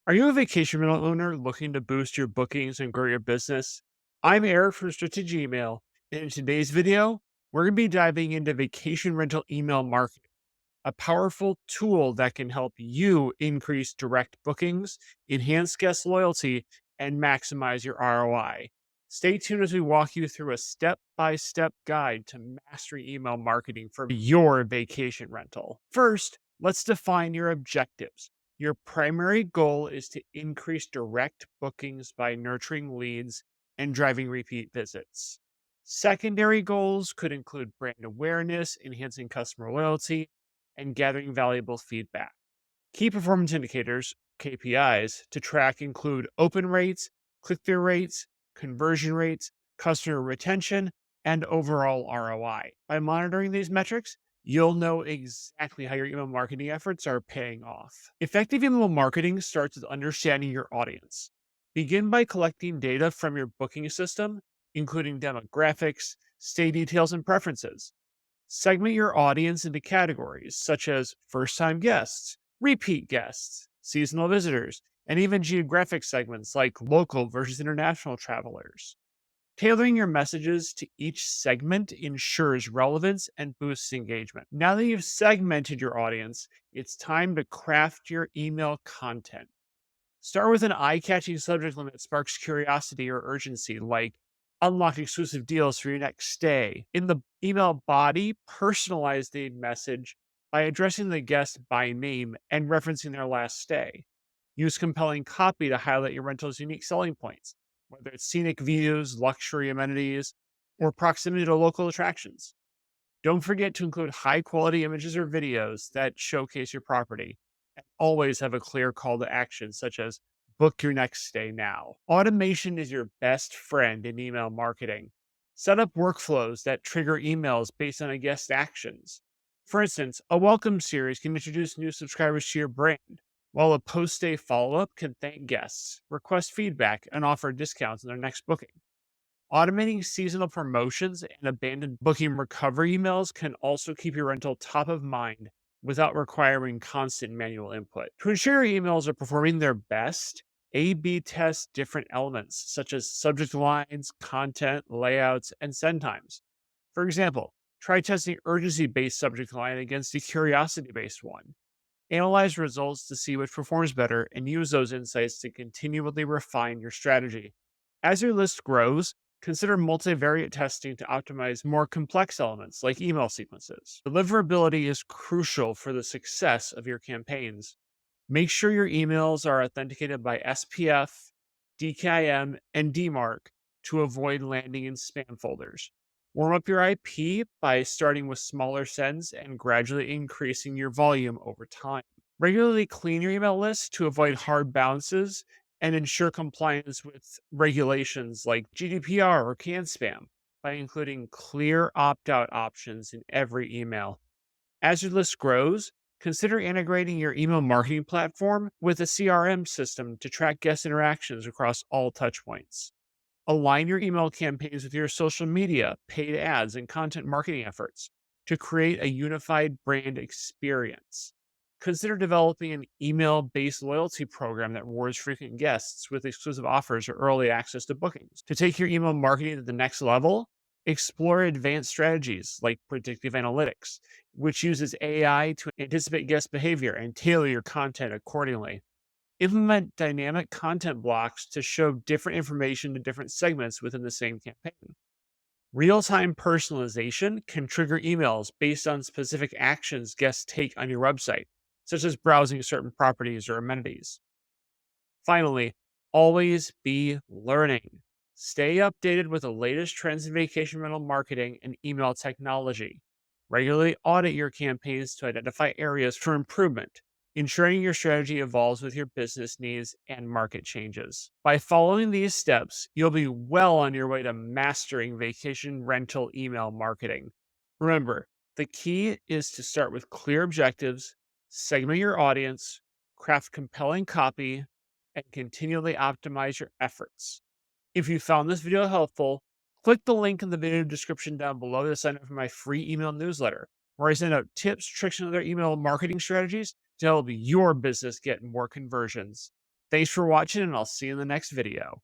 Are you a vacation rental owner looking to boost your bookings and grow your business? I'm Eric from Strategic Email, and in today's video, we're going to be diving into vacation rental email marketing, a powerful tool that can help you increase direct bookings, enhance guest loyalty, and maximize your ROI. Stay tuned as we walk you through a step by step guide to mastery email marketing for your vacation rental. First, let's define your objectives. Your primary goal is to increase direct bookings by nurturing leads and driving repeat visits. Secondary goals could include brand awareness, enhancing customer loyalty, and gathering valuable feedback. Key performance indicators, KPIs, to track include open rates, click through rates, conversion rates, customer retention, and overall ROI. By monitoring these metrics, you'll know exactly how your email marketing efforts are paying off. Effective email marketing starts with understanding your audience. Begin by collecting data from your booking system, including demographics, stay details, and preferences. Segment your audience into categories such as first time guests, repeat guests, seasonal visitors, and even geographic segments like local versus international travelers. Tailoring your messages to each segment ensures relevance and boosts engagement. Now that you've segmented your audience, it's time to craft your email content. Start with an eye catching subject line that sparks curiosity or urgency, like unlock exclusive deals for your next stay. In the email body, personalize the message by addressing the guest by name and referencing their last stay. Use compelling copy to highlight your rental's unique selling points, whether it's scenic views, luxury amenities, or proximity to local attractions. Don't forget to include high quality images or videos that showcase your property, and always have a clear call to action, such as book your next stay now. Automation is your best friend in email marketing. Set up workflows that trigger emails based on a guest's actions. For instance, a welcome series can introduce new subscribers to your brand, while a post stay follow up can thank guests, request feedback, and offer discounts on their next booking. Automating seasonal promotions and abandoned booking recovery emails can also keep your rental top of mind without requiring constant manual input. To ensure your emails are performing their best, A B test different elements such as subject lines, content, layouts, and send times. For example, try testing urgency based subject line against a curiosity based one. Analyze results to see which performs better and use those insights to continually refine your strategy. As your list grows, consider multivariate testing to optimize more complex elements like email sequences. Deliverability is crucial for the success of your campaigns. Make sure your emails are authenticated by SPF, DKIM, and DMARC to avoid landing in spam folders. Warm up your IP by starting with smaller sends and gradually increasing your volume over time. Regularly clean your email list to avoid hard bounces and ensure compliance with regulations like GDPR or CAN spam by including clear opt out options in every email. As your list grows, consider integrating your email marketing platform with a CRM system to track guest interactions across all touchpoints. Align your email campaigns with your social media, paid ads, and content marketing efforts to create a unified brand experience. Consider developing an email based loyalty program that rewards frequent guests with exclusive offers or early access to bookings. To take your email marketing to the next level, explore advanced strategies like predictive analytics, which uses AI to anticipate guest behavior and tailor your content accordingly. Implement dynamic content blocks to show different information to different segments within the same campaign. Real time personalization can trigger emails based on specific actions guests take on your website, such as browsing certain properties or amenities. Finally, always be learning. Stay updated with the latest trends in vacation rental marketing and email technology. Regularly audit your campaigns to identify areas for improvement, ensuring your strategy evolves with your business needs and market changes. By following these steps, you'll be well on your way to mastering vacation rental email marketing. Remember, the key is to start with clear objectives, segment your audience, craft compelling copy, and continually optimize your efforts. If you found this video helpful, click the link in the video description down below to sign up for my free email newsletter, where I send out tips, tricks, and other email marketing strategies to help your business get more conversions. Thanks for watching, and I'll see you in the next video.